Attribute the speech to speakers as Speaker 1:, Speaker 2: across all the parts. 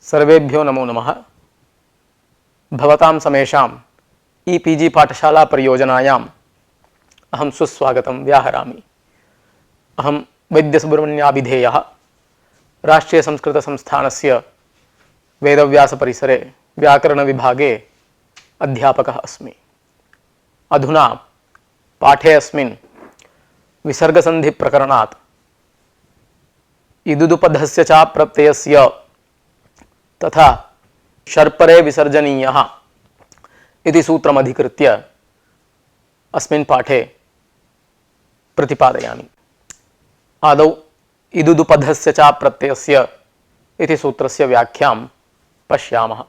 Speaker 1: सर्वेभ्यो नमो नमः। भवतां समेषाम् ईपीजी पाठशाला परियोजनायाम् अहं सुस्वागतं व्याहरामि। अहं वैद्यसुब्रह्मण्याभिधेयः राष्ट्रीयसंस्कृतसंस्थानस्य वेदव्यासपरिसरे व्याकरणविभागे अध्यापकः अस्मि। अधुना पाठे अस्मिन् विसर्गसन्धिप्रकरणात् इदुदुपधस्य च प्रत्ययस्य तथा शर्परे विसर्जनीयः इति सूत्रमधिकृत्य अस्मिन् पाठे प्रतिपादयामि। आदौ इदुदुपधस्य च प्रत्ययस्य इति सूत्रस्य व्याख्यां पश्यामः।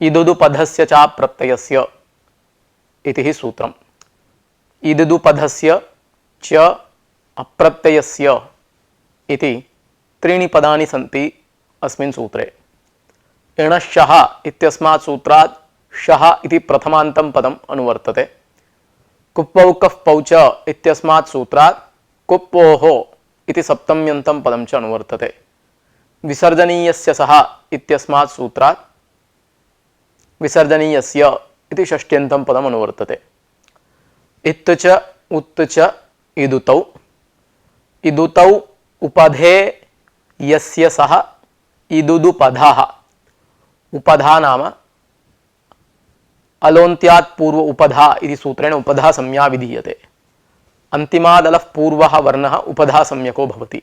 Speaker 1: इदुदुपधस्य च प्रत्ययस्य इति हि सूत्रम्। इदुदुपधस्य च अप्रत्ययस्य इति त्रीणि पदानि सन्ति अस्मिन् सूत्रे। एणश्शः इत्यस्मात् सूत्रात् शः इति प्रथमान्तं पदम् अनुवर्तते। कुप्पौ कफ्पौ च इत्यस्मात् सूत्रात् कुप्पोः इति सप्तम्यन्तं पदं च अनुवर्तते। विसर्जनीयस्य सः इत्यस्मात् सूत्रात् विसर्जनीयस्य इति षष्ट्यन्तं पदम् अनुवर्तते। इत् च उत् च इदुतौ। इदुतौ उपधे यस्य सः इदुदुपधः। उपधा नाम अलोन्त्यात् पूर्व उपधा इति सूत्रेण उपधा संज्ञा विधीयते। अन्तिमादलः पूर्वः वर्णः उपधा संज्ञको भवति।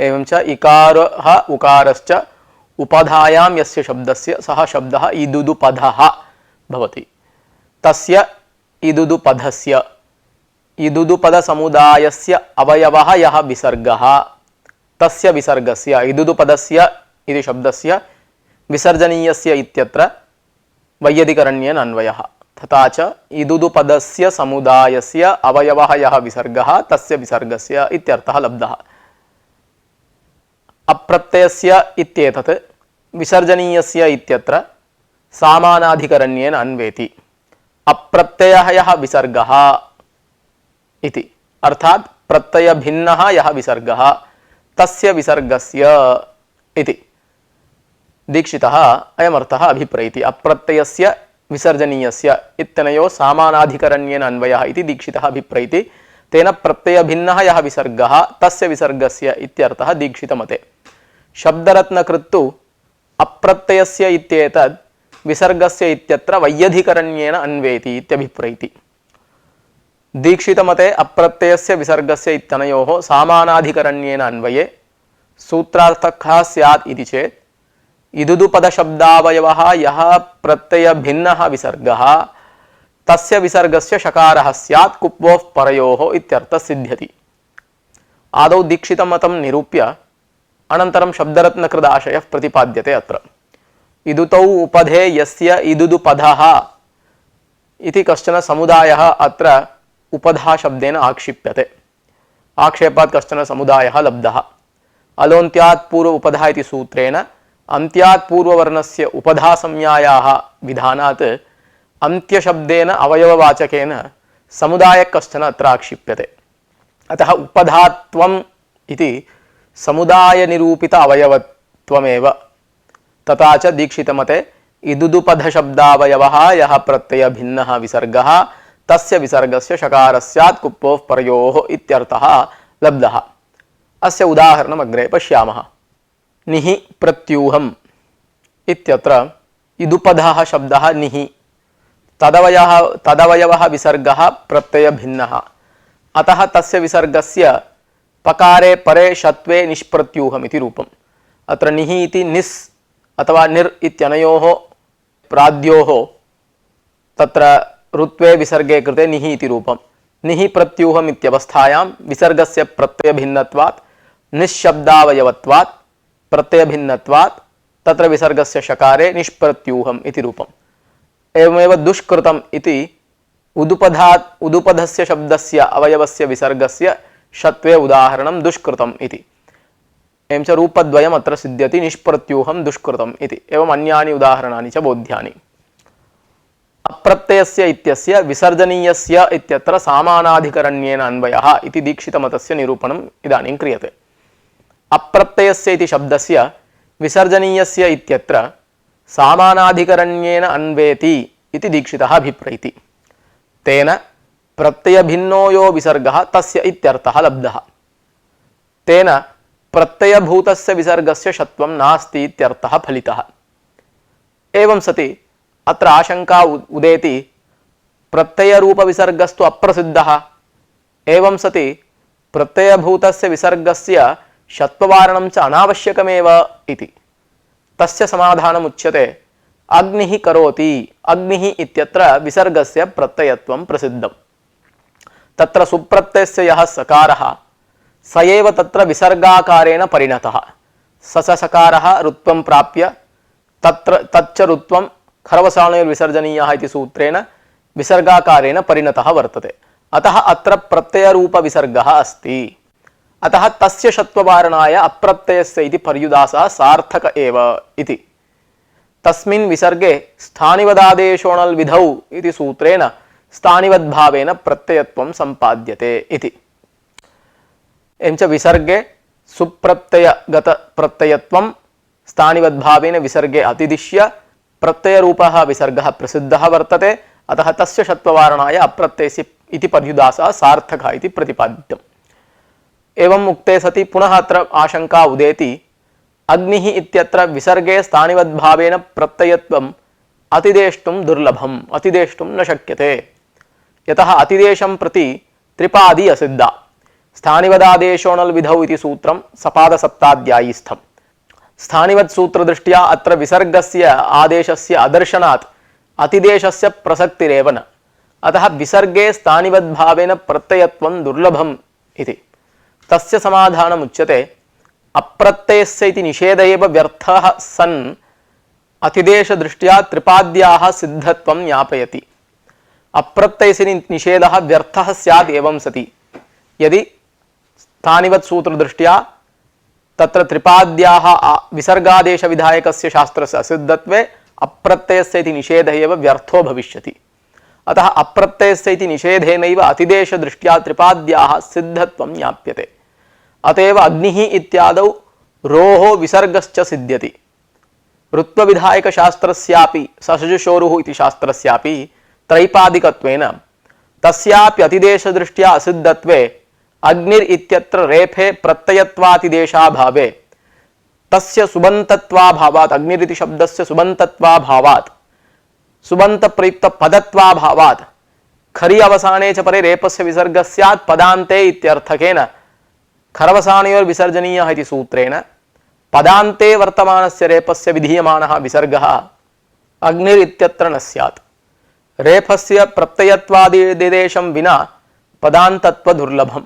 Speaker 1: एवञ्च इकारः उकारश्च उपधायां यस्य शब्दस्य सः शब्दः इदुदुपधः भवति। तस्य इदुदुपधस्य इदुदुपदसमुदायस्य अवयवः यः विसर्गः तस्य विसर्गस्य इदुदुपदस्य इति शब्दस्य विसर्जनीयस्य इत्यत्र वैयदिकरण्येन अन्वयः। तथा च इदुदुपदस्य समुदायस्य अवयवः यः विसर्गः तस्य विसर्गस्य इत्यर्थः लब्धः। अप्रत्ययस्य इत्येतत् विसर्जनीयस्य इत्यत्र सामानाधिकरण्येन अन्वेति। अप्रत्ययः यः विसर्गः इति अर्थात् प्रत्ययभिन्नः यः विसर्गः तस्य विसर्गस्य इति दीक्षितः अयमर्थः अभिप्रैति। अप्रत्ययस्य विसर्जनीयस्य इत्यनयोः सामानाधिकरण्येन अन्वयः इति दीक्षितः अभिप्रैति। तेन प्रत्ययभिन्नः यः विसर्गः तस्य विसर्गस्य इत्यर्थः दीक्षितमते। शब्दरत्नकृत्तु अप्रत्ययस्य इत्येतद् विसर्गस्य इत्यत्र वैयधिकरण्येन अन्वेति इत्यभिप्रैति। दीक्षितमते अप्रत्ययस्य विसर्गस्य इत्यनयोः सामानाधिकरण्येन अन्वये सूत्रार्थकः स्यात् इति चेत् इदुदुपदशब्दावयवः यः प्रत्ययभिन्नः विसर्गः तस्य विसर्गस्य शकारः स्यात् कुप्वोः परयोः इत्यर्थः सिद्ध्यति। आदौ दीक्षितमतं निरूप्य अनन्तरं शब्दरत्नकृदाशयः प्रतिपाद्यते। अत्र इदुतौ उपधे यस्य इदुदुपधः इति कश्चन समुदायः अत्र उपधा शब्देन आक्षिप्यते। आक्षेपात् कश्चन समुदायः लब्धः। अलोन्त्यात् पूर्व उपधा इति सूत्रेण अन्त्यात् पूर्ववर्णस्य उपधा संज्ञायाः विधानात् अन्त्यशब्देन अवयववाचकेन समुदायः कश्चन अत्र आक्षिप्यते। अतः उपधात्वम् इति समुदायनिरूपित अवयवत्वमेव। तथा च दीक्षितमते इदुदुपधशब्दावयवः यः प्रत्ययभिन्नः विसर्गः तस्य विसर्गस्य शकारः स्यात् कुप्पोः परयोः इत्यर्थः लब्धः। अस्य उदाहरणम् अग्रे पश्यामः। निहि प्रत्यूहम् इत्यत्र इदुपधः शब्दः निहि तदवयवः विसर्गः प्रत्ययभिन्नः। अतः तस्य विसर्गस्य पकारे परे षत्वे निष्प्रत्यूहम् इति रूपम्। अत्र निहि इति निस् अथवा निर् इत्यनयोः प्राद्योः तत्र ऋत्वे विसर्गे कृते निहि इति रूपम्। निहि प्रत्यूहम् इत्यवस्थायां विसर्गस्य प्रत्ययभिन्नत्वात् निश्शब्दावयवत्वात् प्रत्ययभिन्नत्वात् तत्र विसर्गस्य शकारे निष्प्रत्यूहम् इति रूपम्। एवमेव दुष्कृतम् इति उदुपधस्य शब्दस्य अवयवस्य विसर्गस्य षत्वे उदाहरणं दुष्कृतम् इति। एवं च रूपद्वयम् अत्र सिद्ध्यति निष्प्रत्यूहं दुष्कृतम् इति। एवम् अन्यानि उदाहरणानि च बोध्यानि। अप्रत्ययस्य इत्यस्य विसर्जनीयस्य इत्यत्र सामानाधिकरण्येन अन्वयः इति दीक्षितमतस्य निरूपणम् इदानीं क्रियते। अप्रत्ययस्य इति शब्दस्य विसर्जनीयस्य इत्यत्र सामानाधिकरण्येन अन्वेति इति दीक्षितः अभिप्रैति। तेन प्रत्ययभिन्नो यो विसर्गः तस्य इत्यर्थः लब्धः। तेन प्रत्ययभूतस्य विसर्गस्य षत्वं नास्ति इत्यर्थः फलितः। एवं सति अत्र आशंका उदेति प्रत्ययरूपविसर्गस्तु अप्रसिद्धः। एवं सति प्रत्ययभूतस्य विसर्गस्य षत्ववारणं च अनावश्यकमेव इति। तस्य समाधानमुच्यते अग्निः करोति। अग्निः इत्यत्र विसर्गस्य प्रत्ययत्वं प्रसिद्धम्। तत्र सुप्रत्ययस्य यः सकारः स एव तत्र विसर्गाकारेण परिणतः। सकारः रुत्वं प्राप्य तच्च रुत्वं खरवसाणयोर्विसर्जनीयः इति सूत्रेण विसर्गाकारेण परिणतः वर्तते। अतः अत्र प्रत्ययरूपविसर्गः अस्ति। अतः तस्य षत्ववारणाय अप्रत्ययस्य इति पर्युदासः सार्थक एव इति। तस्मिन् विसर्गे स्थानिवदादेशोणल् विधौ इति सूत्रेण स्थानिवद्भावेन प्रत्ययत्वं सम्पाद्यते इति। एवञ्च विसर्गे सुप्रत्ययगत प्रत्ययत्वं स्थानिवद्भावेन विसर्गे अतिदिश्य प्रत्ययरूपः विसर्गः प्रसिद्धः वर्तते। अतः तस्य षत्ववारणाय अप्रत्ययस्य इति पर्युदासः सार्थकः इति प्रतिपादितम्। एवं उक्ते सति पुनः अत्र आशंका उदेति अग्निः इत्यत्र विसर्गे स्थानिवद्भावेन प्रत्ययत्वम् अतिदेष्टुं दुर्लभम्, अतिदेष्टुं न शक्यते। यतः अतिदेशं प्रति त्रिपादी असिद्धा। स्थानिवदादेशोणल् विधौ इति सूत्रं सपादसप्ताध्यायीस्थम्। स्थानिवत् सूत्रदृष्ट्या अत्र विसर्गस्य आदेशस्य अदर्शनात् अतिदेशस्य प्रसक्तिरेव न। अतः विसर्गे स्थानिवद्भावेन प्रत्ययत्वं दुर्लभम् इति। तस्य समाधानमुच्यते अप्रत्ययस्य इति निषेध एव व्यर्थः सन् अतिदेशदृष्ट्या त्रिपाद्याः सिद्धत्वं ज्ञापयति। अप्रत्ययस्य निषेधः व्यर्थः स्यात् एवं सति यदि स्थानिवत् सूत्रदृष्ट्या तत्र त्रिपाद्याः विसर्गादेशविधायकस्य शास्त्रस्य असिद्धत्वे अप्रत्ययस्य इति निषेधः एव व्यर्थो भविष्यति। अतः अप्रत्ययस्य इति निषेधेनैव अतिदेशदृष्ट्या त्रिपाद्याः सिद्धत्वं ज्ञाप्यते। अतएव अग्निः इत्यादौ रोः विसर्गश्च सिद्ध्यति। ऋत्वविधायकशास्त्रस्यापि सशजुषोरुः इति शास्त्रस्यापि त्रैपादिकत्वेन तस्यापि अतिदेशदृष्ट्या असिद्धत्वे अग्निर् इत्यत्र रेफे प्रत्ययत्वातिदेशाभावे तस्य सुबन्तत्वाभावात् अग्निरिति शब्दस्य सुबन्तत्वाभावात् सुबन्तप्रयुक्तपदत्वाभावात् खरि अवसाने च परे रेपस्य विसर्गः स्यात् पदान्ते इत्यर्थकेन खरवसानयोर्विसर्जनीयः इति सूत्रेण पदान्ते वर्तमानस्य रेपस्य विधीयमानः विसर्गः अग्निर् इत्यत्र न स्यात्। रेफस्य प्रत्ययत्वादिदेशं विना पदान्तत्वदुर्लभम्।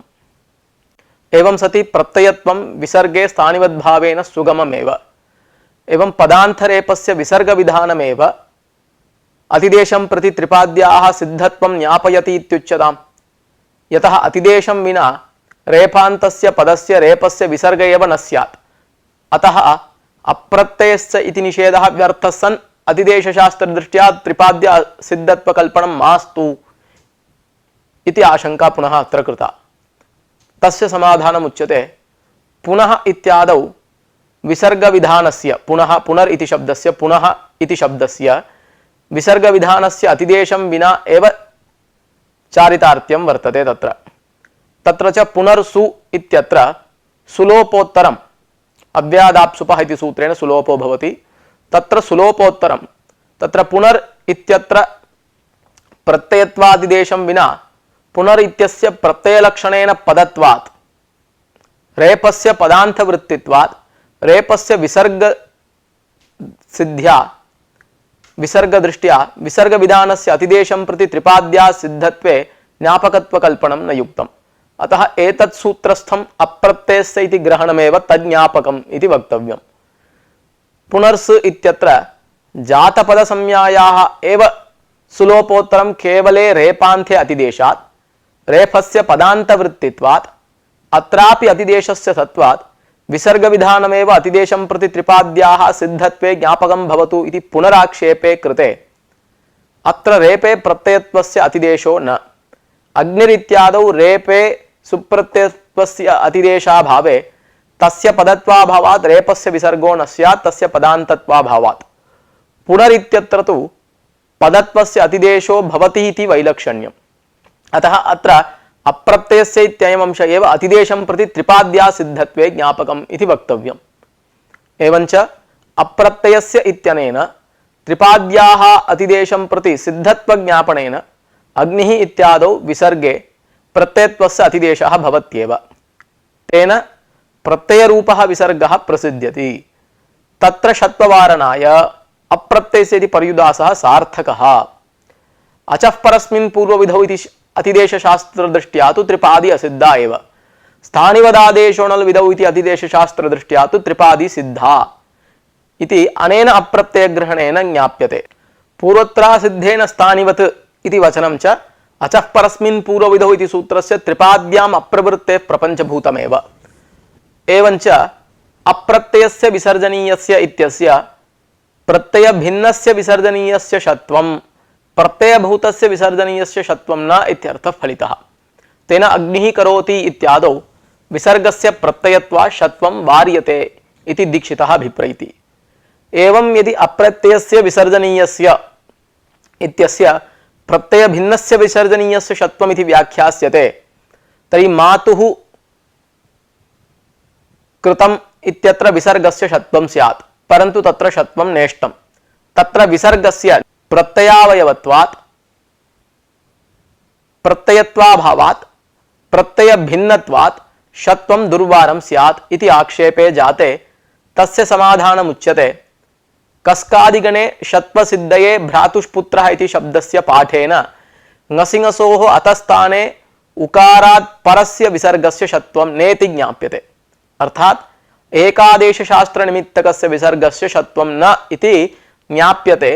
Speaker 1: एवं सति प्रत्ययत्वं विसर्गे स्थानिवद्भावेन सुगममेव। एवं पदान्तरेपस्य विसर्गविधानमेव अतिदेशं प्रति त्रिपाद्याः सिद्धत्वं ज्ञापयति इत्युच्यताम्। यतः अतिदेशं विना रेफान्तस्य पदस्य रेपस्य विसर्ग एव न स्यात्। अतः अप्रत्ययस्य इति निषेधः व्यर्थः सन् अतिदेशशास्त्रदृष्ट्या त्रिपाद्य सिद्धत्वकल्पनं मास्तु इति आशंका पुनः अत्र कृता। तस्य समाधानमुच्यते पुनः इत्यादौ विसर्गविधानस्य पुनः पुनर् इति शब्दस्य पुनः इति शब्दस्य विसर्गविधानस्य अतिदेशं विना एव चारितार्थ्यं वर्तते। तत्र च पुनर्सु इत्यत्र सुलोपोत्तरम् अव्यादाप्सुपः इति सूत्रेण सुलोपो भवति। तत्र सुलोपोत्तरं तत्र पुनर् इत्यत्र प्रत्ययत्वादिदेशं विना पुनर् इत्यस्य प्रत्ययलक्षणेन पदत्वात् रेपस्य पदान्तवृत्तित्वात् रेपस्य विसर्ग सिद्ध्या विसर्गदृष्ट्या विसर्गविधानस्य अतिदेशं प्रति त्रिपाद्या सिद्धत्वे ज्ञापकत्वकल्पनं न युक्तम्। अतः एतत् सूत्रस्थम् अप्रत्ययस्य इति ग्रहणमेव तज्ज्ञापकम् इति वक्तव्यम्। पुनर्स् इत्यत्र जातपदसंज्ञायाः एव सुलोपोत्तरं केवले रेपान्ते अतिदेशात् रेफस्य पदान्तवृत्तित्वात् अत्रापि अतिदेशस्य सत्वात् विसर्गविधानमेव अतिदेशं प्रति त्रिपाद्याः सिद्धत्वे ज्ञापकं भवतु इति पुनराक्षेपे कृते अत्र रेपे प्रत्ययत्वस्य अतिदेशो न। अग्निरित्यादौ रेपे सुप्रत्ययत्वस्य अतिदेशाभावे तस्य पदत्वाभावात् रेपस्य विसर्गो न स्यात् तस्य पदान्तत्वाभावात्। पुनरित्यत्र तु पदत्वस्य अतिदेशो भवति इति वैलक्षण्यम्। अतः अत्र अप्रत्ययस्य इत्ययम् अंश एव अतिदेशं प्रति त्रिपाद्या सिद्धत्वे ज्ञापकम् इति वक्तव्यम्। एवञ्च अप्रत्ययस्य इत्यनेन त्रिपाद्याः अतिदेशं प्रति सिद्धत्वज्ञापनेन अग्निः इत्यादौ विसर्गे प्रत्ययत्वस्य अतिदेशः भवत्येव। तेन प्रत्ययरूपः विसर्गः प्रसिद्ध्यति। तत्र षत्ववारणाय अप्रत्ययस्य इति पर्युदासः सार्थकः। अचः परस्मिन् पूर्वविधौ इति अतिदेशशास्त्रदृष्ट्या तु त्रिपादी असिद्धा एव। स्थानिवदादेशोणल् विधौ इति अतिदेशशास्त्रदृष्ट्या तु त्रिपादी सिद्धा इति अनेन अप्रत्ययग्रहणेन ज्ञाप्यते। पूर्वत्रासिद्धेन स्थानिवत् इति वचनं च अचः परस्मिन् पूर्वविधौ इति सूत्रस्य त्रिपाद्याम् अप्रवृत्तेः प्रपञ्चभूतमेव। एवञ्च अप्रत्ययस्य विसर्जनीयस्य इत्यस्य प्रत्ययभिन्नस्य विसर्जनीयस्य षत्वं प्रत्ययभूतस्य विसर्जनीयस्य षत्वं न इत्यर्थः फलितः। तेन अग्निः करोति इत्यादौ विसर्गस्य प्रत्ययत्वात् षत्वं वार्यते इति दीक्षितः अभिप्रैति। एवं यदि अप्रत्ययस्य विसर्जनीयस्य इत्यस्य प्रत्ययभिन्नस्य विसर्जनीयस्य षत्वम् इति व्याख्यास्यते तर्हि मातुः कृतम् इत्यत्र विसर्गस्य षत्वं स्यात्, परन्तु तत्र षत्वं नेष्टम्। तत्र विसर्गस्य प्रत्ययावयवत्वात् प्रत्ययत्वाभावात् प्रत्ययभिन्नत्वात् षत्वं दुर्वारं स्यात् इति आक्षेपे जाते तस्य समाधानमुच्यते। कस्कादिगणे षत्वसिद्धये भ्रातुष्पुत्रः इति शब्दस्य पाठेन ङसिङसोः अतस्थाने उकारात् परस्य विसर्गस्य षत्वं नेति ज्ञाप्यते। अर्थात् एकादेशशास्त्रनिमित्तकस्य विसर्गस्य षत्वं न इति ज्ञाप्यते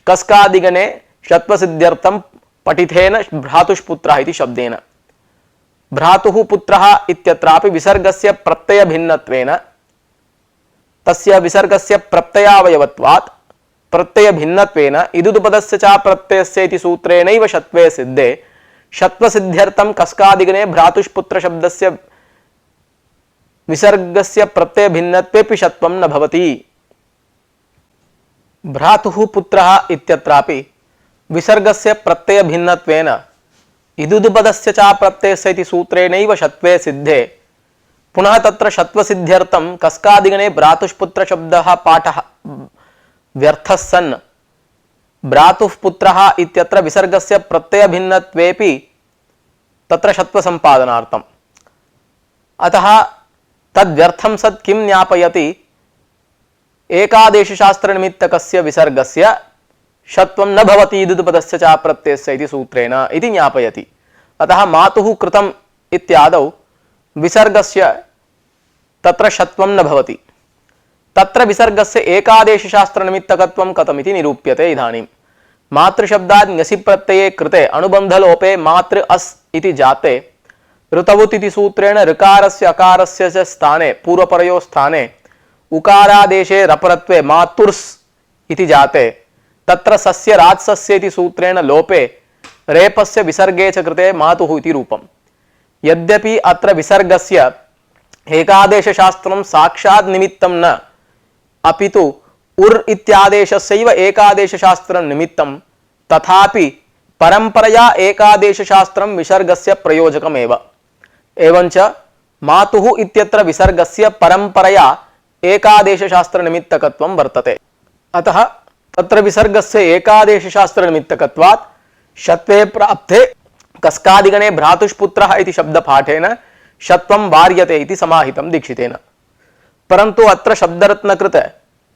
Speaker 1: कस्कादिगणे षत्वसिद्ध्यर्थं पठितेन भ्रातुष्पुत्रः इति शब्देन। भ्रातुः पुत्रः इत्यत्रापि विसर्गस्य प्रत्ययभिन्नत्वेन तस्य विसर्गस्य प्रत्ययावयवत्वात् प्रत्ययभिन्नत्वेन इदुदुपदस्य च प्रत्ययस्य इति सूत्रेणैव षत्वे सिद्धे षत्वसिद्ध्यर्थं कस्कादिगणे भ्रातुष्पुत्र शब्दस्य विसर्गस्य प्रत्ययभिन्नत्वेपि षत्वं न भवति। भ्रातुः पुत्रः इत्यत्रापि विसर्गस्य प्रत्ययभिन्नत्वेन इदुदुपदस्य च प्रत्ययस्य इति सूत्रेणैव षत्वे सिद्धे पुनः तत्र षत्वसिद्ध्यर्थं कस्कादिगणे भ्रातुष्पुत्र शब्दः पाठः व्यर्थः सन् भ्रातुः पुत्रः इत्यत्र विसर्गस्य प्रत्ययभिन्नत्वेपि तत्र षत्वसम्पादनार्थम्। अतः तद्व्यर्थं सत् किं ज्ञापयति एकादेशशास्त्रनिमित्तकस्य विसर्गस्य षत्वं न भवति इदुदुपदस्य च प्रत्ययस्य इति सूत्रेण इति ज्ञापयति। अतः मातुः कृतम् इत्यादौ विसर्गस्य तत्र षत्वं न भवति। तत्र विसर्गस्य एकादेशशास्त्रनिमित्तकत्वं कथमिति निरूप्यते। इदानीं मातृशब्दात् ङसि प्रत्यये कृते अनुबन्धलोपे मातृ अस् इति जाते ऋतवुत् इति सूत्रेण ऋकारस्य अकारस्य च स्थाने पूर्वपरयोः स्थाने उकारादेशे रपरत्वे मातुर्स् इति जाते तत्र सस्य रात्सस्य इति सूत्रेण लोपे रेपस्य विसर्गे च कृते मातुः इति रूपम्। यद्यपि अत्र विसर्गस्य एकादेशशास्त्रं साक्षात् निमित्तं न अपितु उर् इत्यादेशस्यैव एकादेशशास्त्रं निमित्तं तथापि परंपरया एकादेशशास्त्रं विसर्गस्य प्रयोजकमेव। एवञ्च मातुः इत्यत्र विसर्गस्य परंपरया एकादेशशास्त्रनिमित्तकत्वं वर्तते। अतः तत्र विसर्गस्य एकादेशशास्त्रनिमित्तकत्वात् षत्वे प्राप्ते कस्कादिगणे भ्रातुष्पुत्रः इति शब्दपाठेन षत्वं वार्यते इति समाहितं दीक्षितेन। परन्तु अत्र शब्दरत्नकृत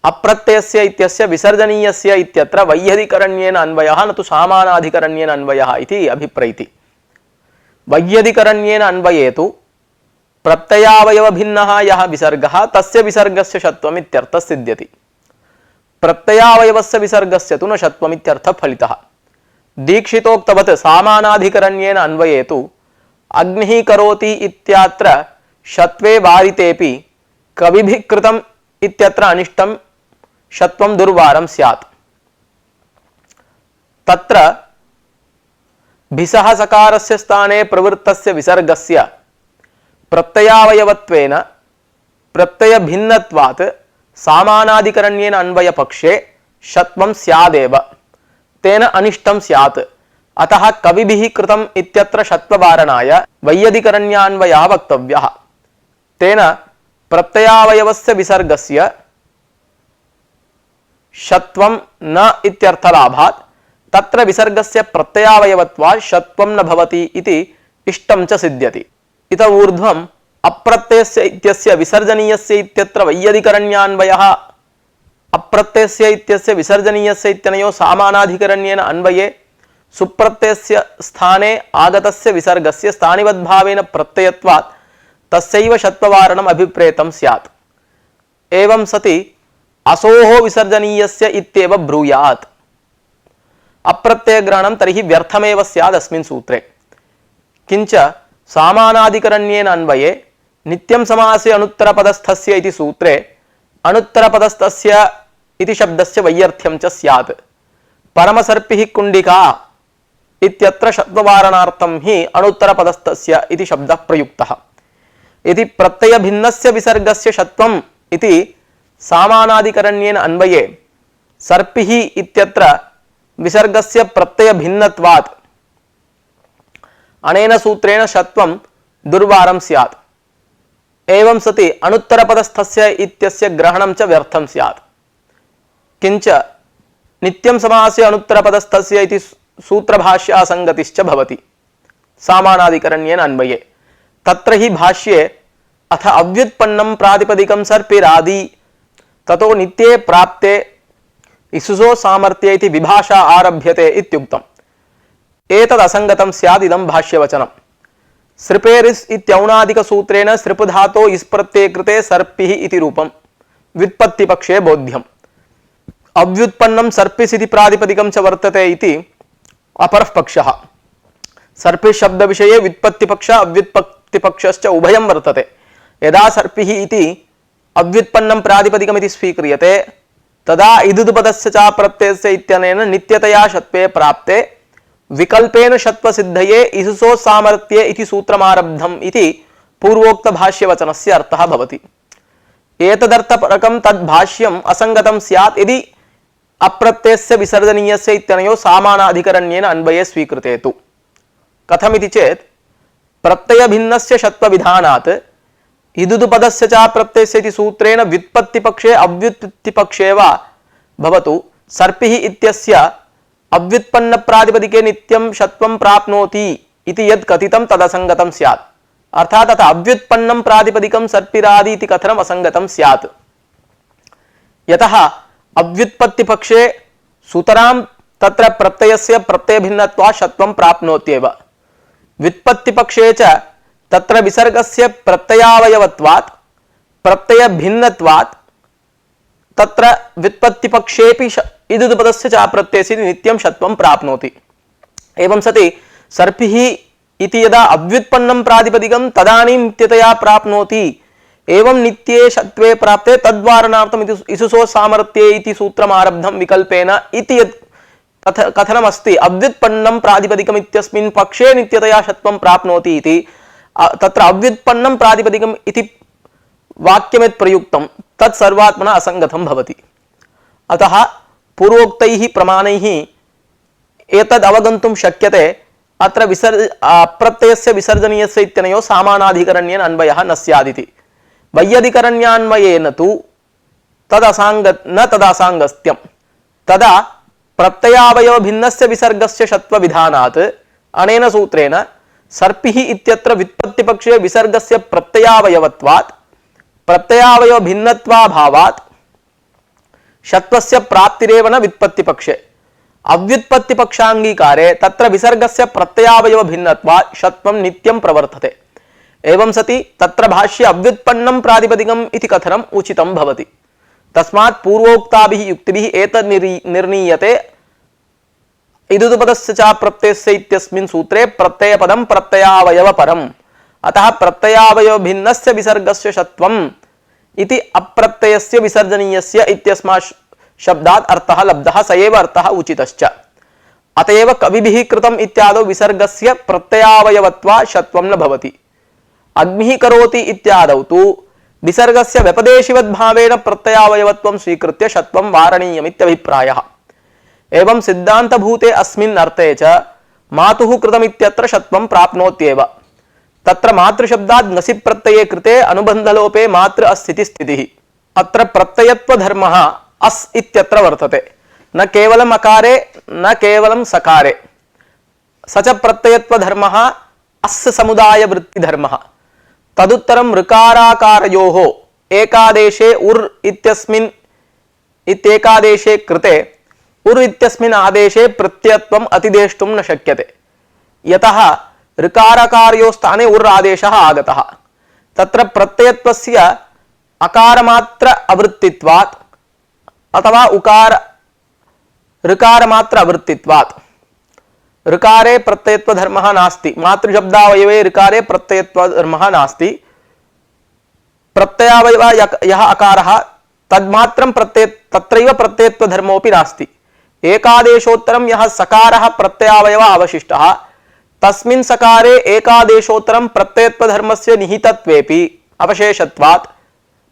Speaker 1: अप्रत्ययस्य इत्यस्य विसर्जनीयस्य इत्यत्र वैयधिकरण्येन अन्वयः न तु सामानाधिकरण्येन अन्वयः इति अभिप्रैति। वैयधिकरण्येन अन्वये तु प्रत्ययावयवभिन्नः यः विसर्गः तस्य विसर्गस्य षत्वम् इत्यर्थः सिद्ध्यति। प्रत्ययावयवस्य विसर्गस्य तु न षत्वम् इत्यर्थः फलितः। दीक्षितोक्तवत् सामानाधिकरण्येन अन्वये तु अग्निः करोति इत्यत्र षत्वे वारितेपि कविभिः कृतम् इत्यत्र अनिष्टं षत्वं दुर्वारं स्यात्। तत्र भिसः सकारस्य स्थाने प्रवृत्तस्य विसर्गस्य प्रत्ययावयवत्वेन प्रत्यय भिन्नत्वात् सामानाधिकरण्येन अन्वय पक्षे षत्वं स्यादेव, तेन अनिष्टं स्यात्। अतः कविभिः कृतम् इत्यत्र षत्ववारणाय वैयधिकरण्यान्वयः वक्तव्यः। तेन प्रत्ययावयवस्य विसर्गस्य षत्वं न इत्यर्थलाभात् तत्र विसर्गस्य प्रत्ययावयवत्वात् षत्वं न भवति इति इष्टं च सिद्ध्यति। इत ऊर्ध्वम् अप्रत्ययस्य इत्यस्य विसर्जनीयस्य इत्यत्र वैयधिकरण्यान्वयः अप्रत्ययस्य इत्यस्य विसर्जनीयस्य इत्यनयोः सामानाधिकरण्येन अन्वये सुप्रत्ययस्य स्थाने आगतस्य विसर्गस्य स्थानिवद्भावेन प्रत्ययत्वात् तस्यैव षत्ववारणम् अभिप्रेतं स्यात्। एवं सति असोः विसर्जनीयस्य इत्येव ब्रूयात्। अप्रत्ययग्रहणं तर्हि व्यर्थमेव स्यात् अस्मिन् सूत्रे। किंच सामानाधिकरण्येन अन्वये नित्यं समासे अनुत्तरपदस्थस्य इति सूत्रे अनुत्तरपदस्थस्य इति शब्दस्य वैयर्थ्यं च स्यात्। परमसर्पिः कुण्डिका इत्यत्र षत्ववारणार्थं हि अनुत्तरपदस्थस्य इति शब्दः प्रयुक्तः। यदि प्रत्ययभिन्नस्य विसर्गस्य षत्वम् इति सामानाधिकरण्येन अन्वये सर्पिः इत्यत्र विसर्गस्य प्रत्ययभिन्नत्वात् अनेन सूत्रेण षत्वं दुर्वारं स्यात्। एवं सति अनुत्तरपदस्थस्य इत्यस्य ग्रहणं च व्यर्थं स्यात्। किंच नित्यं समासे अनुत्तरपदस्थस्य इति सूत्रभाष्य असंगतिश्च भवति सामानाधिकरण्येन अन्वये। तत्र हि भाष्ये अथ अव्युत्पन्नं प्रातिपदिकं सर्पिरादि ततो नित्ये प्राप्ते इसुसो सामर्थ्ये इति विभाषा आरभ्यते इत्युक्तम्। एतद् असंगतं स्यात् इदं भाष्यवचनं। सृपेरिस् इत्यौणादिकसूत्रेण सृप् धातो इस् प्रत्यये कृते सर्पिः इति रूपं व्युत्पत्तिपक्षे बोध्यम्। अव्युत्पन्नं सर्पिस् इति प्रातिपदिकं च वर्तते इति अपरः पक्षः। सर्पिस् शब्द विषये व्युत्पत्तिपक्ष अव्युत्पत्तिपक्षश्च उभयं वर्तते। यदा सर्पिः इति अव्युत्पन्नं प्रातिपदिकमिति स्वीक्रियते तदा इदुदुपदस्य च प्रत्ययस्य इत्यनेन नित्यतया षत्वे प्राप्ते विकल्पेन षत्वसिद्धये इसुसो सामर्थ्ये इति सूत्रमारब्धम् इति पूर्वोक्त भाष्यवचनस्य अर्थः भवति। एतदर्थपरकं तद्भाष्यम् असंगतं स्यात् यदि अप्रत्ययस्य विसर्जनीयस्य इत्यनयोः सामानाधिकरण्येन अन्वये स्वीकृते तु। कथमिति चेत् प्रत्ययभिन्नस्य षत्वविधानात् इदुदुपदस्य च प्रत्ययस्य इति सूत्रेण व्युत्पत्तिपक्षे अव्युत्पत्तिपक्षे वा भवतु सर्पिः इत्यस्य अव्युत्पन्न प्रातिपदिके नित्यं षत्वं प्राप्नोति इति यत् कथितं तदसंगतं स्यात्। अर्थात् तथा अव्युत्पन्नं प्रातिपदिकं सर्पिरादि इति कथनम् असंगतं स्यात्। यतः अव्युत्पत्तिपक्षे सुतरां तत्र प्रत्ययस्य प्रत्ययभिन्नत्वात् षत्वं प्राप्नोत्येव। व्युत्पत्तिपक्षे च तत्र विसर्गस्य प्रत्ययावयवत्वात् प्रत्ययभिन्नत्वात् तत्र व्युत्पत्तिपक्षेपि इदुदुपदस्य च प्रत्ययस्य नित्यं षत्वं प्राप्नोति। एवं सति सर्पिः इति यदा अव्युत्पन्नं प्रातिपदिकं तदानीं नित्यतया प्राप्नोति। एवं नित्ये षत्वे प्राप्ते तद्वारणार्थम् इसुसो सामर्थ्ये इति सूत्रमारब्धं विकल्पेन इति यत् कथनमस्ति अव्युत्पन्नं प्रातिपदिकम् इत्यस्मिन् पक्षे नित्यतया षत्वं प्राप्नोति इति तत्र अव्युत्पन्नं प्रातिपदिकम् इति वाक्यमेत् प्रयुक्तं तत् सर्वात्मना असंगतं भवति। अतः पूर्वोक्तैः प्रमाणैः एतद् अवगन्तुं शक्यते अत्र प्रत्ययस्य विसर्जनीयस्य इत्यनयोः सामानाधिकरण्येन अन्वयः न स्यादिति। वैयधिकरण्यान्वयेन तु तदसाङ्गत्यं। तदा प्रत्ययावयवभिन्नस्य विसर्गस्य षत्वविधानात् अनेन सूत्रेण सर्पिः इत्यत्र व्युत्पत्तिपक्षे विसर्गस्य प्रत्ययावयवत्वात् प्रत्ययावयवभिन्नत्वाभावात् षत्वस्य प्राप्तिरेव न व्युत्पत्तिपक्षे। अव्युत्पत्तिपक्षाङ्गीकारे तत्र विसर्गस्य प्रत्ययावयवभिन्नत्वात् षत्वं नित्यं प्रवर्तते। एवं सति तत्र भाष्ये अव्युत्पन्नं प्रातिपदिकम् इति कथनम् उचितं भवति। तस्मात् पूर्वोक्ताभिः युक्तिभिः एतद् निर्णीयते इदुदुपदस्य च प्रत्ययस्य इत्यस्मिन् सूत्रे प्रत्ययपदं प्रत्ययावयवपरम्। अतः प्रत्ययावयवभिन्नस्य विसर्गस्य षत्वम् इति अप्रत्ययस्य विसर्जनीयस्य इत्यस्मात् शब्दात् अर्थः लब्धः स एव अर्थः उचितश्च। अतएव कविभिः कृतम् इत्यादौ विसर्गस्य प्रत्ययावयवत्वात् षत्वं न भवति। अग्निः करोति इत्यादौ तु विसर्गस्य व्यपदेशिवद्भावेन प्रत्ययावयवत्वं स्वीकृत्य षत्वं वारणीयमित्यभिप्रायः। एवं सिद्धान्तभूते अस्मिन् अर्थे च मातुः कृतमित्यत्र षत्वं प्राप्नोत्येव। तत्र मातृशब्दात् ङसि प्रत्यये कृते अनुबन्धलोपे मातृ अस्थिति स्थितिः। अत्र प्रत्ययत्वधर्मः अस् इत्यत्र वर्तते, न केवलम् अकारे न केवलं सकारे। स च प्रत्ययत्वधर्मः अस् समुदाय वृत्तिधर्मः। तदुत्तरं ऋकाराकारयोः एकादेशे उर् इत्यस्मिन् इत्येकादेशे कृते उर् इत्यस्मिन् आदेशे प्रत्ययत्वम् अतिदेष्टुं न शक्यते, यतः ऋकाराकारयोः स्थाने उर् आदेशः आगतः। तत्र प्रत्ययत्वस्य अकारमात्र अवृत्तित्वात् अथवा ऋकारमात्र अवृत्तित्वात् ऋकारे प्रत्ययत्वधर्मः नास्ति। मातृशब्दावयवे ऋकारे प्रत्ययत्वधर्मः नास्ति। प्रत्ययावयव यः अकारः तन्मात्रं तत्रैव प्रत्ययत्वधर्मोऽपि नास्ति। एकादेशोत्तरं यः सकारः प्रत्ययावयव अवशिष्टः, तस्मिन् सकारे एकादेशोत्तरं प्रत्ययत्वधर्मस्य निहितत्वेपि अवशेषत्वात्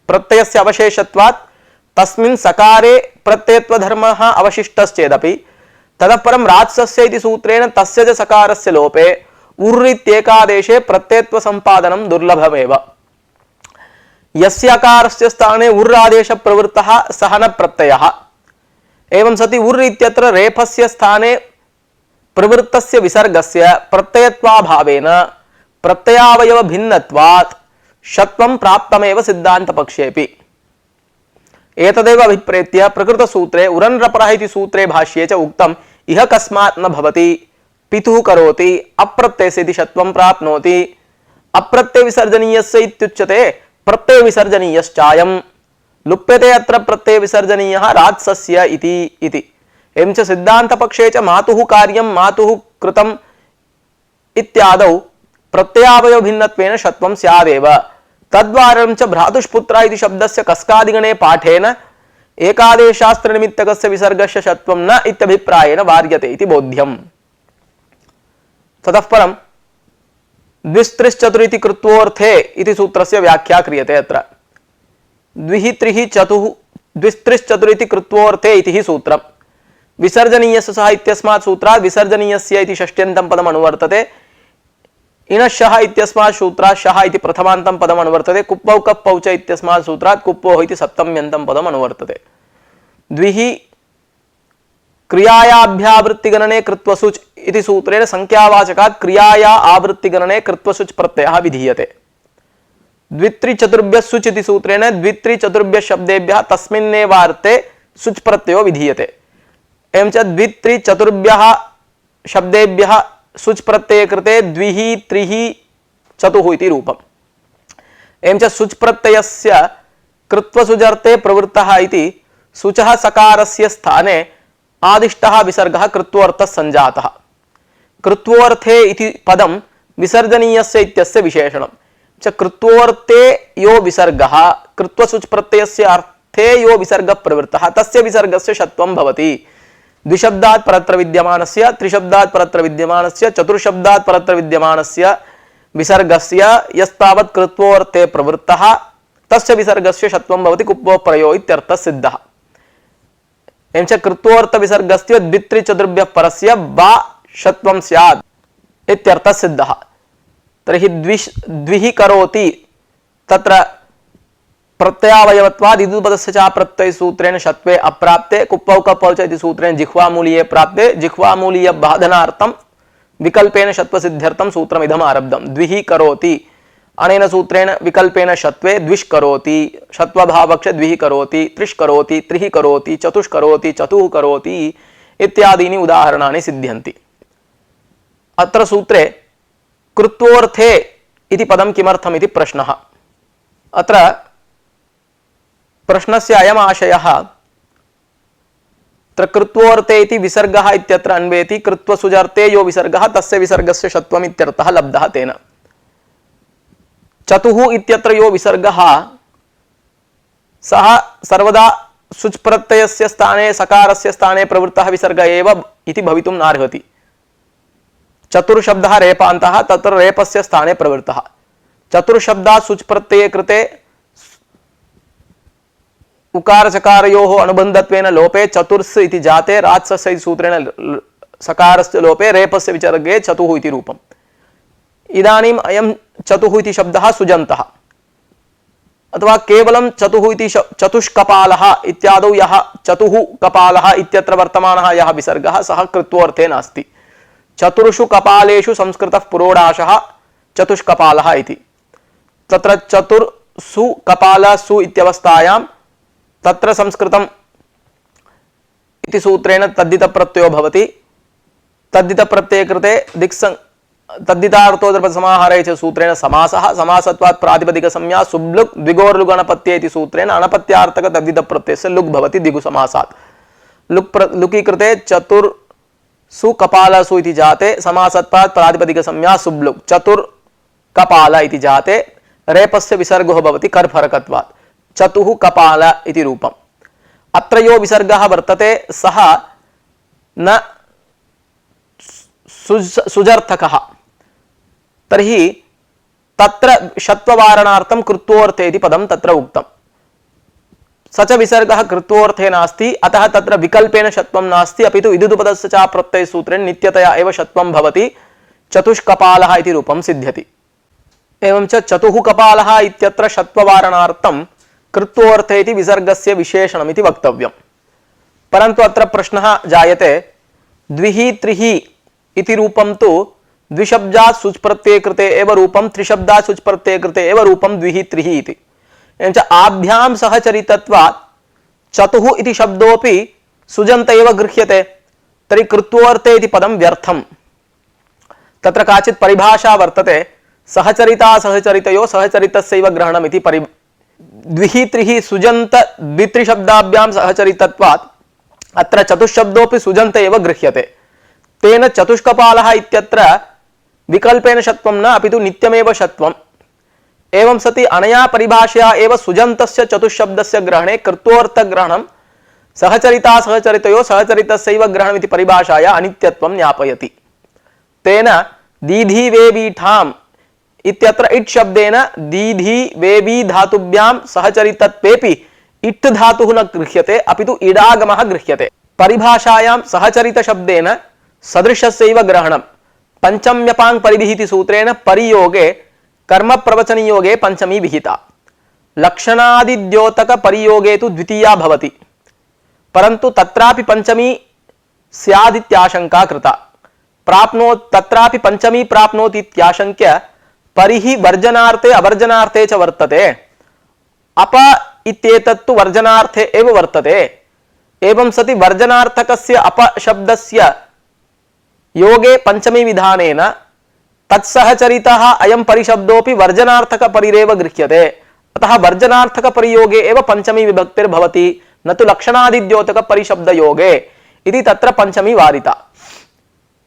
Speaker 1: प्रत्ययस्य अवशेषत्वात् तस्मिन् सकारे प्रत्ययत्वधर्मः अवशिष्टश्चेदपि ततः परं रात्सस्य इति सूत्रेण तस्य च सकारस्य लोपे उर् इत्येकादेशे प्रत्ययत्वसम्पादनं दुर्लभमेव। यस्य अकारस्य स्थाने उर् आदेशः प्रवृत्तः सः न प्रत्ययः। एवं सति उर् इत्यत्र रेफस्य स्थाने प्रवृत्तस्य विसर्गस्य प्रत्ययत्वाभावेन प्रत्ययावयव भिन्नत्वात् षत्वं प्राप्तमेव सिद्धान्तपक्षेपि। एतदेव अभिप्रेत्य प्रकृतसूत्रे उरन्रपरः इति सूत्रे भाष्ये च उक्तम् इह कस्मात् न भवति पितुः करोति अप्रत्ययस्य इति षत्वं प्राप्नोति। अप्रत्यय विसर्जनीयस्य इत्युच्यते प्रत्यय विसर्जनीयश्चायं। लुप्यते अत्र प्रत्यय विसर्जनीयः रात्सस्य इति। एवं च सिद्धान्तपक्षे च मातुः कार्यं मातुः कृतम् इत्यादौ प्रत्ययावयव भिन्नत्वेन षत्वं स्यादेव। तद्वारं च भ्रातुष्पुत्र इति शब्दस्य कस्कादिगणे पाठेन एकादेशशास्त्रनिमित्तकस्य विसर्गस्य षत्वं न इत्यभिप्रायेण वार्यते इति बोध्यम्। ततः परं द्विस्त्रिश्चतुर् इति कृत्वोऽर्थे इति सूत्रस्य व्याख्या क्रियते। अत्र द्विः त्रिः चतुः द्विस्त्रिश्चतुर् इति कृत्वोऽर्थे इति सूत्रम्। विसर्जनीयस्य सः इत्यस्मात् सूत्रात् विसर्जनीयस्य इति षष्ट्यन्तं पदम् अनुवर्तते। इनशः इत्यस्मात् सूत्रात् शः इति प्रथमान्तं पदम् अनुवर्तते। कुप्पौ कप्पौ च इत्यस्मात् सूत्रात् कुप्पोः इति सप्तम्यन्तं पदम् अनुवर्तते। द्विः क्रियायाभ्यावृत्तिगणने कृत्वसुच् इति सूत्रेण संख्यावाचकात् क्रियाया आवृत्तिगणने कृत्वसुच् प्रत्ययः विधीयते। द्वित्रिचतुर्भ्यः सुच् इति सूत्रेण द्वित्रिचतुर्भ्यः शब्देभ्यः तस्मिन्नेवार्थे सुच् प्रत्ययो विधीयते। एवं च द्वित्रिचतुर्भ्यः शब्देभ्यः सुच् प्रत्यये कृते द्विः त्रिः चतुः इति रूपम्। एवं च सुच् प्रत्ययस्य कृत्वसुजर्थे प्रवृत्तः इति सुचः सकारस्य स्थाने आदिष्टः विसर्गः कृत्वोऽर्थः सञ्जातः। कृत्वोऽर्थे इति पदं विसर्जनीयस्य इत्यस्य विशेषणं। च कृत्वोऽर्थे यो विसर्गः कृत्वसुच् प्रत्ययस्य अर्थे यो विसर्गः प्रवृत्तः तस्य विसर्गस्य षत्वं भवति। द्विशब्दात् परत्र विद्यमानस्य त्रिशब्दात् परत्र विद्यमानस्य चतुर्शब्दात् परत्र विद्यमानस्य विसर्गस्य यस्तावत् कृत्वोऽर्थे प्रवृत्तः तस्य विसर्गस्य षत्वं भवति कुप्पो प्रयो इत्यर्थः सिद्धः। एवं च कृत्वोऽर्थ विसर्गस्य द्वित्रिचतुर्भ्यः परस्य बा षत्वं स्यात् इत्यर्थः सिद्धः। तर्हि द्विः करोति तत्र प्रत्ययावयवत्वाद् इदुपदस्य च प्रत्यय सूत्रेण षत्वे अप्राप्ते कुप्पौ कप्पौ च इति सूत्रेण जिह्वामूलीये प्राप्ते जिह्वामूलीय बाधनार्थं विकल्पेन षत्वसिद्ध्यर्थं सूत्रमिदम् आरब्धं। द्विः करोति अनेन सूत्रेण विकल्पेन षत्वे द्विष् करोति षत्वभावक्ष द्विः करोति त्रिष् करोति त्रिः करोति चतुष् करोति चतुः करोति इत्यादीनि उदाहरणानि सिद्ध्यन्ति। अत्र सूत्रे कृत्वोऽर्थे इति पदं किमर्थम् इति प्रश्नः। अत्र प्रश्नस्य अयम् आशयः कृत्वोऽर्थे इति विसर्गः इत्यत्र अन्वेति कृत्वसुजर्थे यो विसर्गः तस्य विसर्गस्य षत्वम् इत्यर्थः लब्धः तेन। चतुः इत्यत्र यो विसर्गः सः सर्वदा सुच् प्रत्ययस्य स्थाने सकारस्य स्थाने प्रवृत्तः विसर्ग एव इति भवितुं नार्हति। चतुर्शब्दः रेपान्तः तत्र रेपस्य स्थाने प्रवृत्तः। चतुर्शब्दात् सुच् प्रत्यये कृते उकारचकारयोः अनुबन्धत्वेन लोपे चतुर्स् इति जाते रात्सस्य इति सूत्रेण सकारस्य लोपे रेपस्य विसर्गे चतुः इति रूपम्। इदानीम् अयं चतुः इति शब्दः सुजन्तः अथवा केवलं चतुः इति चतुष्कपालः इत्यादौ यः चतुः कपालः इत्यत्र वर्तमानः यः विसर्गः सः कृत्वोऽर्थे नास्ति। चतुर्षु कपालेषु संस्कृतः पुरोडाशः चतुष्कपालः इति। तत्र चतुर्सु कपालसु इत्यवस्थायां तत्र संस्कृतम् इति सूत्रेण तद्धितप्रत्ययो भवति। तद्धितप्रत्यये कृते तद्धितार्थोत्तरपदसमाहारे च सूत्रेण समासः। समासत्वात् प्रातिपदिकसंज्ञा सुब्लुक् द्विगोर्लुगणपत्ये इति सूत्रेण अनपत्यार्थक तद्धितप्रत्ययस्य लुक् भवति द्विगुसमासात्। लुकि कृते चतुर्सु कपालसु इति जाते समासत्वात् प्रातिपदिकसंज्ञा सुब्लुक् चतुर्कपाल इति जाते रेपस्य विसर्गो भवति कर्फरकत्वात् चतुः कपाल इति रूपम्। अत्र यो विसर्गः वर्तते सः न सुजर्थकः। तर्हि तत्र षत्ववारणार्थं कृत्वोऽर्थे इति पदं तत्र उक्तम्। स च विसर्गः कृत्वोऽर्थे नास्ति, अतः तत्र विकल्पेन षत्वं नास्ति, अपितु इदुपदस्य च प्रत्ययसूत्रेण नित्यतया एव षत्वं भवति। चतुष्कपालः इति रूपं सिद्ध्यति। एवं च चतुः कपालः इत्यत्र षत्ववारणार्थं कृत्वोऽर्थे इति विसर्गस्य विशेषणम् इति वक्तव्यम्। परन्तु अत्र प्रश्नः जायते, द्विः त्रिः इति रूपं तु द्विशब्दात् सुच् प्रत्यये कृते एव रूपं, त्रिशब्दात् सुच् प्रत्यये कृते एव रूपं द्विः त्रिः इति। एवं च आभ्यां सहचरितत्वात् चतुः इति शब्दोऽपि सुजन्त एव गृह्यते। तर्हि कृत्वोऽर्थे इति पदं व्यर्थम्। तत्र काचित् परिभाषा वर्तते, सहचरिता सहचरितयो सहचरितस्यैव ग्रहणम् इति द्विः त्रिः सुजन्त द्वित्रिशब्दाभ्यां सहचरितत्वात् अत्र चतुष्शब्दोऽपि सुजन्त एव गृह्यते। तेन चतुष्कपालः इत्यत्र विकल्पेन षत्वं न, अपितु नित्यमेव षत्वम्। एवं सति अनया परिभाषया एव सुजन्तस्य चतुष्शब्दस्य ग्रहणे कृत्वोऽर्थग्रहणं सहचरिता सहचरितयो सहचरितस्यैव ग्रहणम् इति परिभाषाया अनित्यत्वं ज्ञापयति। तेन दीधी वेबीठाम् इत्यत्र इट् शब्देन दीधी वेबी धातुभ्यां सहचरितत्वेपि इट् धातुः न गृह्यते, अपितु इडागमः गृह्यते। परिभाषायां सहचरित शब्देन सदृशस्यैव ग्रहणं पंचम्यपांग परिविहिति सूत्रेण परियोगे कर्म प्रवचनयोगे पंचमी विहिता। लक्षणादिद्योतक परियोगे तु द्वितीया भवति, परन्तु तत्रापि पंचमी स्यादित्याशंका कृता। तत्रापि पंचमी प्राप्नोति इत्याशंक्य परिहि वर्जनार्थे अवर्जनार्थे च वर्तते। अप इत्येतत्तु वर्जनार्थे एव वर्तते। एवं सति वर्जनार्थकस्य अप शब्दस्य योगे पंचमी विधानेन तत्सहचरितः अयं परिशब्दोऽपि वर्जनार्थक परिरेव गृह्यते। अतः वर्जनार्थक परियोगे एव पंचमी विभक्तिर्भवति, न तु लक्षणादिद्योतक परिशब्दयोगे इति तत्र पंचमी वारिता।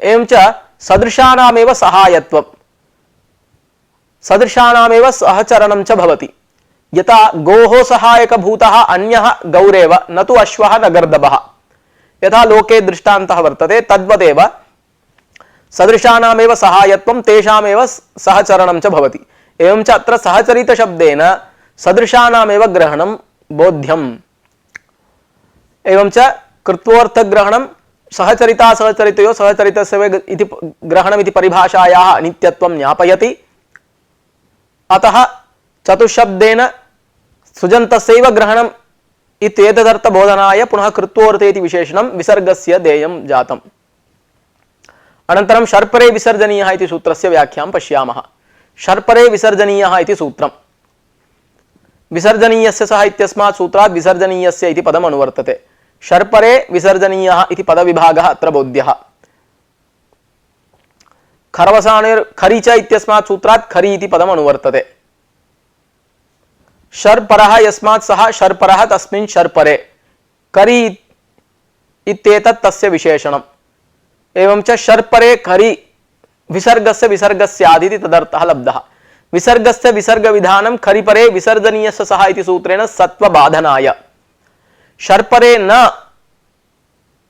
Speaker 1: एवं च सदृशानामेव सहायत्वं, सदृशानामेव सहचरणं च भवति। यथा गोः सहायकभूतः अन्यः गौरेव न तु अश्वः न गर्दभः, यथा लोके दृष्टान्तः वर्तते, तद्वदेव सदृशानामेव सहायत्वं तेषामेव सहचरणं च भवति। एवं च अत्र सहचरित शब्देन सदृशानामेव ग्रहणं बोध्यम्। एवं च कृत्वोर्थग्रहणं सहचरिता सहचरितयो सहचरितस्य इति ग्रहणमिति परिभाषायाः अनित्यत्वं ज्ञापयति। अतः चतुष्शब्देन सुजन्तस्यैव ग्रहणम् इत्येतदर्थबोधनाय पुनः कृत्वोर्थे इति विशेषणं विसर्गस्य देयं जातम्। अनन्तरं शर्परे विसर्जनीयः इति सूत्रस्य व्याख्यां पश्यामः। शर्परे विसर्जनीयः इति सूत्रम्। विसर्जनीयस्य सः इत्यस्मात् सूत्रात् विसर्जनीयस्य इति पदम् अनुवर्तते। शर्परे विसर्जनीयः इति पदविभागः अत्र बोध्यः। खरवसाणिर् खरी च इत्यस्मात् सूत्रात् खरी इति पदम् अनुवर्तते। शर्परः यस्मात् सः शर्परः तस्मिन् शर्परे, करी इत्येतत् तस्य विशेषणम्। एवं च शर्परे खरी विसर्गस्य विसर्गस्यादिति तदर्थः लब्धः। विसर्गस्य विसर्ग विधानं खरिपरे विसर्जनीयस्य सः इति सूत्रेण सत्वबाधनाय। शर्परे न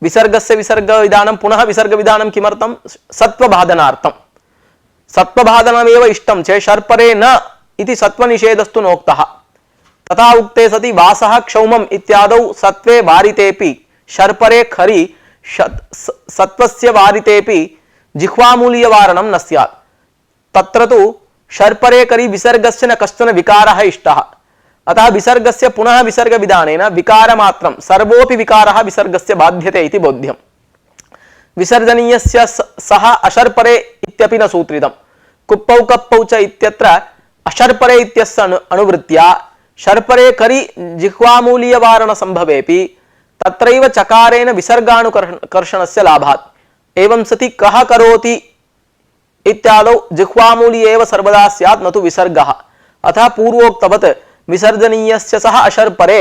Speaker 1: विसर्गस्य विसर्ग विधानं पुनः विसर्ग विधानं किमर्थं? सत्वबाधनार्थं। सत्वबाधनमेव इष्टं चेत् शर्परे न इति सत्वनिषेधस्तु नोक्तः। तथा उक्ते सति वासः क्षौमम् इत्यादौ सत्वे वारितेपि शर्परे खरि सत्वस्य वारितेपि जिह्वामूलीयवारणं न स्यात्। तत्र तु शर्परे करि विसर्गस्य न कश्चन विकारः इष्टः। अतः विसर्गस्य पुनः विसर्ग विधानेन विकारमात्रं सर्वोऽपि विकारः विसर्गस्य बाध्यते इति बोध्यम्। विसर्जनीयस्य सः अशर्परे इत्यपि न सूत्रितम्। कुप्पौ कप्पौ च इत्यत्र अशर्परे इत्यस्य अनुवृत्त्या शर्परे करि जिह्वामूलीयवारण संभवेपि तत्रैव चकारेण विसर्गानुकर्षणस्य लाभात्। एवं सति कः करोति इत्यादौ जिह्वामूली एव सर्वदा स्यात् न तु विसर्गः। अतः पूर्वोक्तवत् विसर्जनीयस्य सः अशर्परे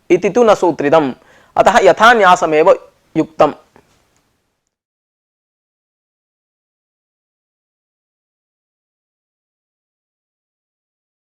Speaker 1: इति तु न सूत्रितम्। अतः यथा न्यासमेव युक्तम्।